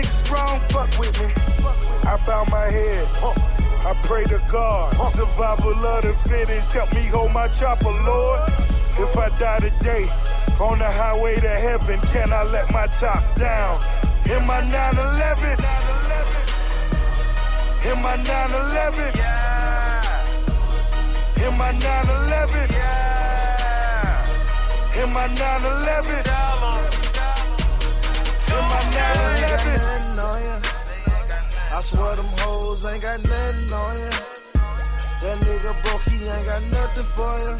big, strong, fuck with me. I bow my head, I pray to God. Survival of the fittest, help me hold my chopper, Lord. If I die today, on the highway to heaven, can I let my top down? In my 911, in my 911, in my 911, in my 911, in my 911. I swear them hoes ain't got nothing on ya. That nigga broke, he ain't got nothing for ya.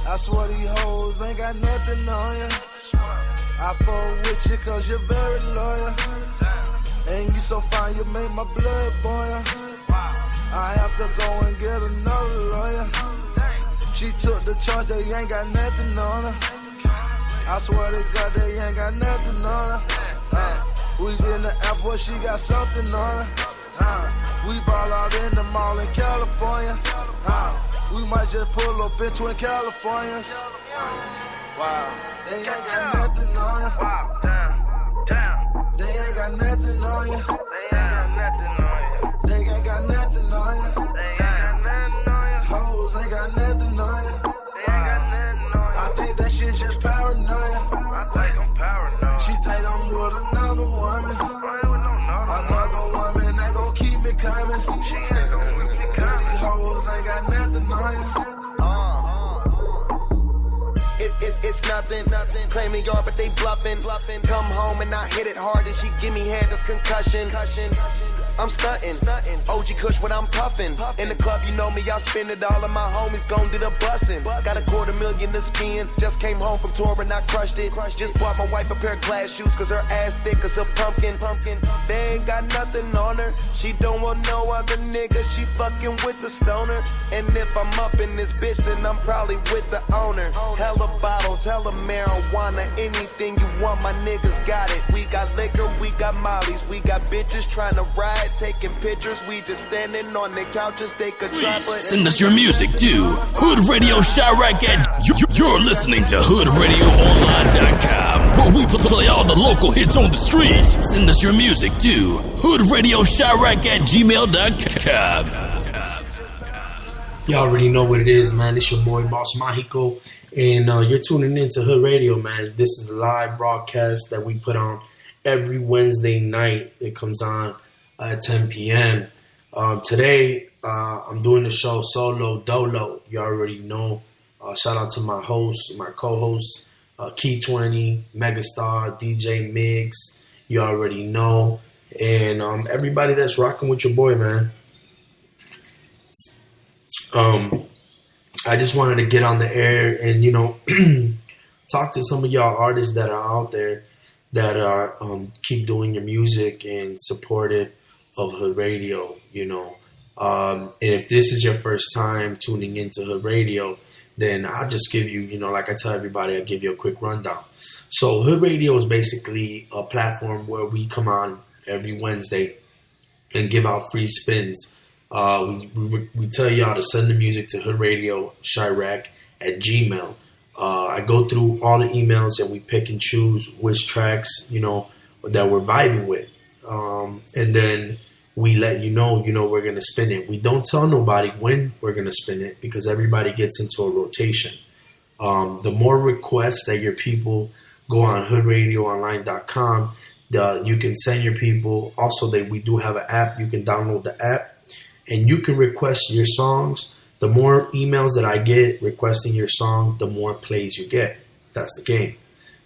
I swear these hoes ain't got nothing on ya. I fall with you cause you're very loyal. And you so fine, you make my blood boil. I have to go and get another lawyer. She took the charge, they ain't got nothing on her. I swear to God, they ain't got nothing on her. We in the airport, she got something on her. We ball out in the mall in California. We might just pull up in Twin Californias. Wow, they ain't got nothing on her. Wow, damn. They ain't got nothing on you. They ain't got nothing on you. They ain't got nothing on you. They ain't got nothing on you. Hoes ain't got nothing on you. They ain't got nothing on you. I think that shit just paranoia. I think I'm paranoid. She think I'm with another woman. Another woman that gon' keep me coming. She ain't gon' keep me coming. These hoes ain't got nothing on you. It's nothing. Claiming yard, but they bluffing. Come home and I hit it hard and she give me head that's concussion. I'm stunting. OG Kush what I'm puffing. In the club, you know me, I spend it all and my homies gon' do the bussin'. Got $250,000 to spend. Just came home from touring, I crushed it. Just bought my wife a pair of glass shoes cause her ass thick as a pumpkin. They ain't got nothing on her. She don't want no other nigga. She fucking with the stoner. And if I'm up in this bitch, then I'm probably with the owner. Hella bottles, hella marijuana. Anything you want, my niggas got it. We got liquor, we got mollies. We got bitches trying to ride. Taking pictures, we just standing on the couches. They could drop it. Send us your music to Hood Radio Chiraq at you're listening to HoodRadioOnline.com, where we play all the local hits on the streets. Send us your music to HoodRadioChiraq at gmail.com. You already know what it is, man. It's your boy Boss Mahiko, and you're tuning in to Hood Radio, man. This is a live broadcast that we put on every Wednesday night. It comes on at 10 p.m. Today, I'm doing the show solo, dolo. You already know. Shout out to my hosts, my co-hosts, Key 20, Megastar, DJ Miggs. You already know. And everybody that's rocking with your boy, man. I just wanted to get on the air and, talk to some of y'all artists that are out there that are keep doing your music and supportive of Hood Radio, and if this is your first time tuning into Hood Radio, then I'll just give you, like I tell everybody, I'll give you a quick rundown. So Hood Radio is basically a platform where we come on every Wednesday and give out free spins. We tell y'all to send the music to Hood Radio Chiraq at Gmail. I go through all the emails and we pick and choose which tracks, that we're vibing with. And then we let you know, we're going to spin it. We don't tell nobody when we're going to spin it because everybody gets into a rotation. The more requests that your people go on hoodradioonline.com, you can send your people. Also, we do have an app. You can download the app and you can request your songs. The more emails that I get requesting your song, the more plays you get. That's the game.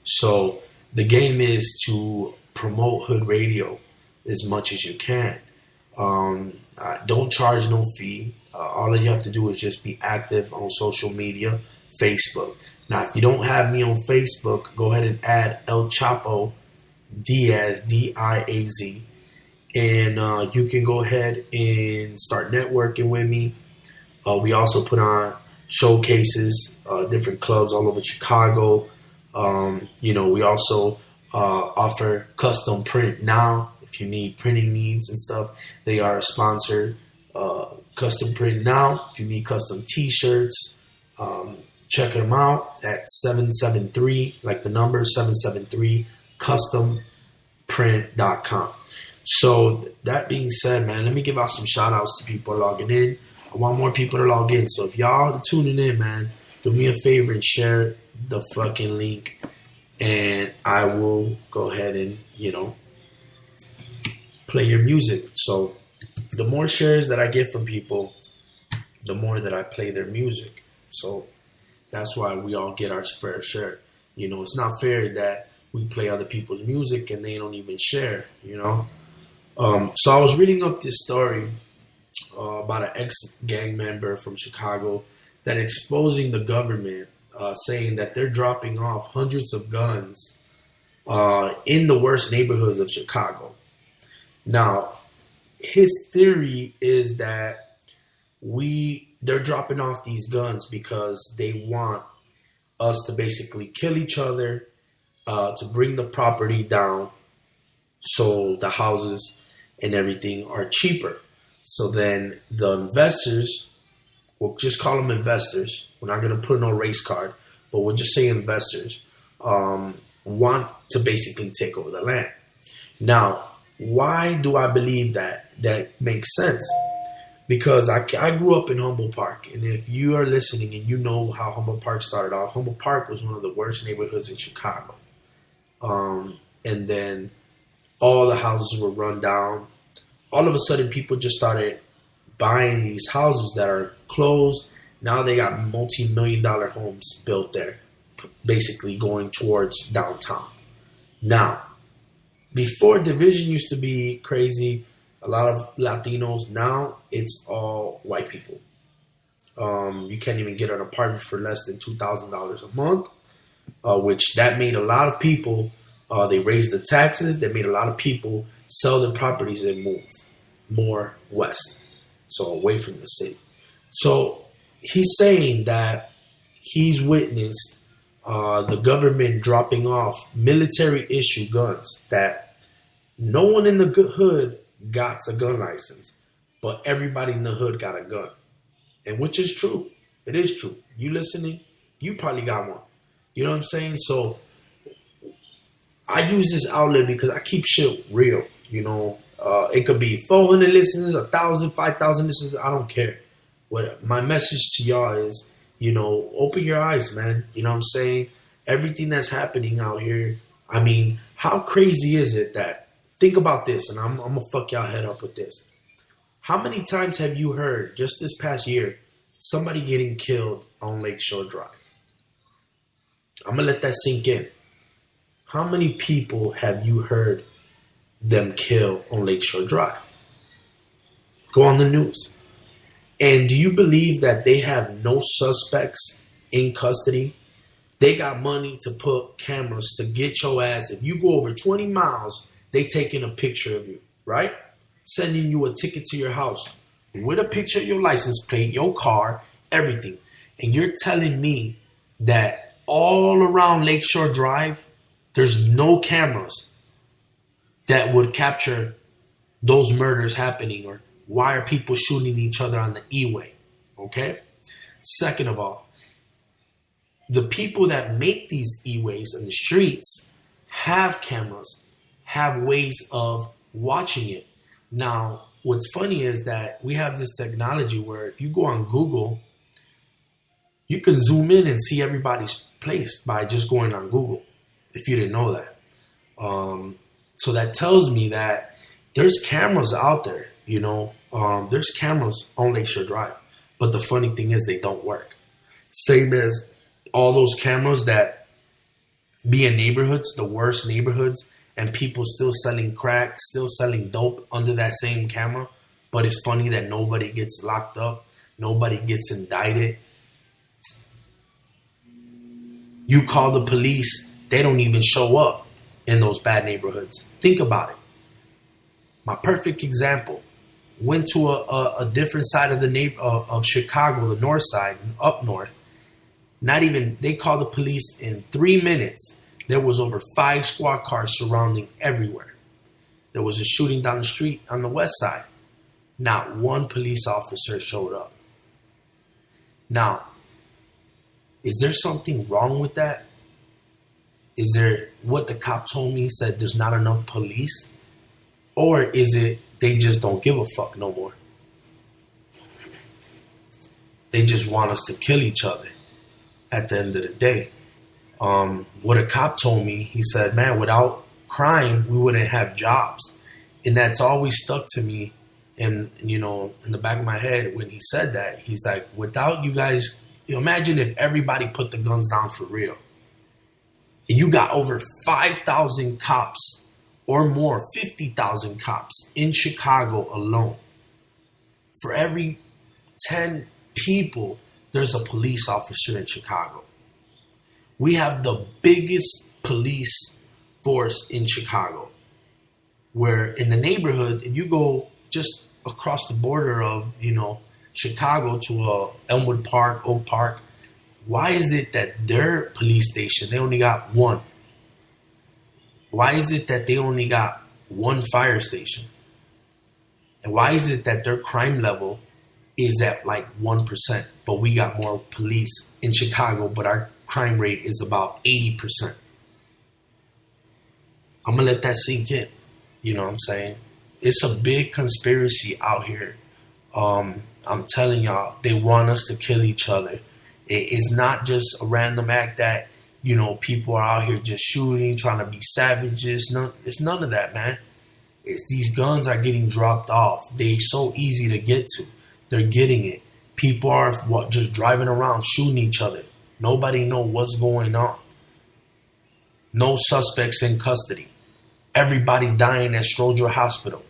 So the game is to promote Hood Radio as much as you can. Don't charge no fee. All you have to do is just be active on social media, Facebook. Now, if you don't have me on Facebook, go ahead and add El Chapo Diaz, D-I-A-Z. And you can go ahead and start networking with me. We also put on showcases, different clubs all over Chicago. We also offer custom print now. If you need printing needs and stuff, they are a sponsor. Custom Print Now. If you need custom T-shirts, check them out at 773, like the number 773, Custom print.com. So that being said, man, let me give out some shout outs to people logging in. I want more people to log in. So if y'all are tuning in, man, do me a favor and share the fucking link. And I will go ahead and, play your music. So the more shares that I get from people, the more that I play their music. So that's why we all get our fair share. It's not fair that we play other people's music and they don't even share, So I was reading up this story about an ex-gang member from Chicago that exposing the government, saying that they're dropping off hundreds of guns in the worst neighborhoods of Chicago. Now, his theory is that they're dropping off these guns because they want us to basically kill each other, to bring the property down so the houses and everything are cheaper. So then the investors, we'll just call them investors. We're not going to put no race card, but we'll just say investors want to basically take over the land. Now, why do I believe that? That makes sense. Because I grew up in Humboldt Park, and if you are listening and you know how Humboldt Park started off, Humboldt Park was one of the worst neighborhoods in Chicago. And then all the houses were run down. All of a sudden, people just started buying these houses that are closed. Now they got multi-million-dollar homes built there, basically going towards downtown. Now, before division used to be crazy, a lot of Latinos. Now it's all white people. You can't even get an apartment for less than $2,000 a month, which that made a lot of people, they raised the taxes. That made a lot of people sell their properties and move more west, so away from the city. So he's saying that he's witnessed the government dropping off military issue guns that no one in the hood got a gun license, but everybody in the hood got a gun. And which is true. It is true. You listening, you probably got one. You know what I'm saying? So I use this outlet because I keep shit real. It could be 400 listeners, 1,000, 5,000 listeners. I don't care. What my message to y'all is, open your eyes, man. You know what I'm saying? Everything that's happening out here. I mean, how crazy is it that, think about this, and I'm going to fuck y'all head up with this. How many times have you heard, just this past year, somebody getting killed on Lakeshore Drive? I'm going to let that sink in. How many people have you heard them kill on Lakeshore Drive? Go on the news. And do you believe that they have no suspects in custody? They got money to put cameras to get your ass. If you go over 20 miles, they taking a picture of you, right? Sending you a ticket to your house with a picture of your license plate, your car, everything. And you're telling me that all around Lakeshore Drive, there's no cameras that would capture those murders happening, or why are people shooting each other on the E-way, okay? Second of all, the people that make these E-ways in the streets have cameras, have ways of watching it. Now, what's funny is that we have this technology where if you go on Google, you can zoom in and see everybody's place by just going on Google, if you didn't know that. So that tells me that there's cameras out there, there's cameras on Lakeshore Drive. But the funny thing is they don't work. Same as all those cameras that be in neighborhoods, the worst neighborhoods, and people still selling crack, still selling dope under that same camera. But it's funny that nobody gets locked up. Nobody gets indicted. You call the police, they don't even show up in those bad neighborhoods. Think about it. My perfect example. Went to a different side of of Chicago, the north side, up north. They called the police in 3 minutes. There was over 5 squad cars surrounding everywhere. There was a shooting down the street on the west side. Not one police officer showed up. Now, is there something wrong with that? Is there what the cop told me, said there's not enough police? Or is it they just don't give a fuck no more? They just want us to kill each other at the end of the day. What a cop told me, he said, man, without crime, we wouldn't have jobs. And that's always stuck to me. And, you know, in the back of my head, when he said that, he's like, without you guys, you know, imagine if everybody put the guns down for real. And you got over 5,000 cops or more, 50,000 cops in Chicago alone. For every 10 people, there's a police officer in Chicago. We have the biggest police force in Chicago. Where in the neighborhood, if you go just across the border of, you know, Chicago to Elmwood Park, Oak Park, why is it that their police station, they only got one? Why is it that they only got one fire station? And why is it that their crime level is at like 1%, but we got more police in Chicago, but our crime rate is about 80%? I'm going to let that sink in. You know what I'm saying? It's a big conspiracy out here. I'm telling y'all, they want us to kill each other. It's not just a random act that, you know, people are out here just shooting, trying to be savages. It's none of that, man. It's these guns are getting dropped off. They're so easy to get to. They're getting it. People are just driving around shooting each other. Nobody knows what's going on. No suspects in custody. Everybody dying at Stroger Hospital.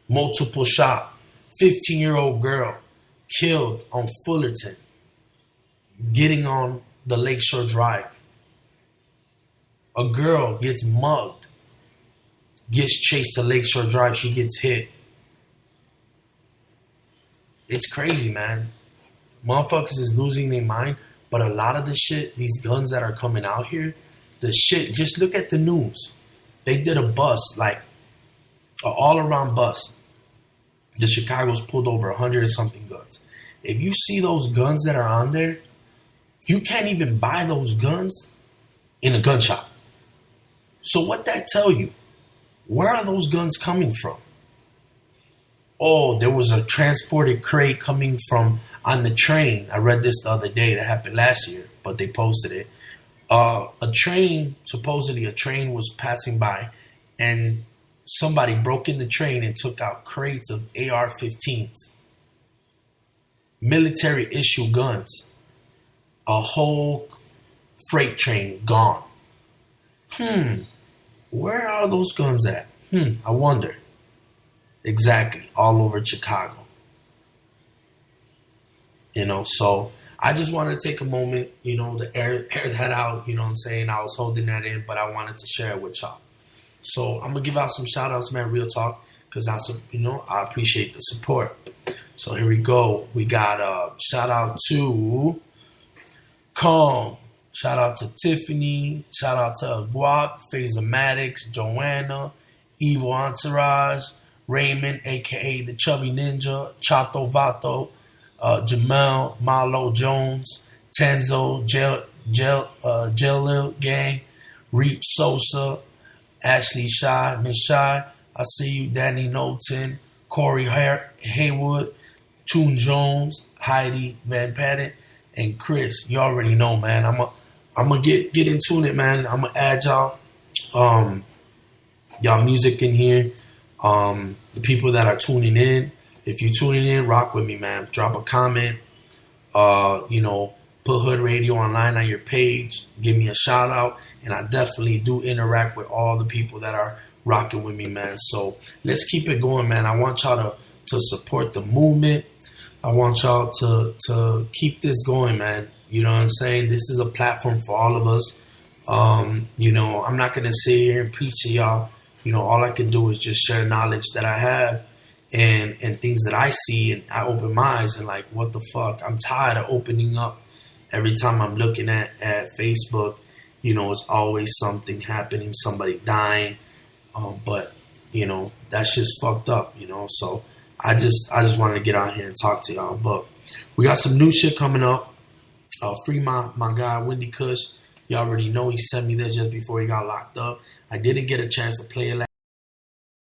Multiple shot. 15-year-old girl killed on Fullerton. Getting on the Lakeshore Drive. A girl gets mugged. Gets chased to Lakeshore Drive. She gets hit. It's crazy, man. Motherfuckers is losing their mind. But a lot of the shit, these guns that are coming out here, the shit, just look at the news. They did a bust, like an all-around bust. The Chicago's pulled over 100 and something guns. If you see those guns that are on there, you can't even buy those guns in a gun shop. So what that tell you? Where are those guns coming from? Oh, there was a transported crate coming from on the train. I read this the other day. That happened last year, but they posted it. Supposedly a train was passing by and somebody broke in the train and took out crates of AR-15s. Military issue guns. A whole freight train gone. Where are those guns at? I wonder. Exactly. All over Chicago. You know, so I just wanted to take a moment, you know, to air that out. You know what I'm saying? I was holding that in, but I wanted to share it with y'all. So I'm going to give out some shout outs, man, real talk, because I appreciate the support. So here we go. We got a shout out to Calm. Shout out to Tiffany. Shout out to Guap, Phasermatics, Joanna, Evil Entourage, Raymond, a.k.a. the Chubby Ninja, Chato Vato, Jamel, Marlo Jones, Tenzo, Jalil Gang, Reap Sosa, Ashley Shy, Miss Shy, I see you, Danny Knowlton, Corey Haywood, Toon Jones, Heidi Van Patten, and Chris. You already know, man. I'm gonna get into it, man. I'm gonna add y'all music in here. The people that are tuning in, if you're tuning in, rock with me, man. Drop a comment. Put Hood Radio Online on your page. Give me a shout out. And I definitely do interact with all the people that are rocking with me, man. So let's keep it going, man. I want y'all to support the movement. I want y'all to keep this going, man. You know what I'm saying? This is a platform for all of us. I'm not going to sit here and preach to y'all. You know, all I can do is just share knowledge that I have and things that I see, and I open my eyes and like, what the fuck? I'm tired of opening up. Every time I'm looking at Facebook, you know, it's always something happening, somebody dying. But, you know, that's just fucked up, you know. So I just wanted to get out here and talk to y'all. But we got some new shit coming up. Free my guy, Wendy Kush. You already know he sent me this just before he got locked up. I didn't get a chance to play it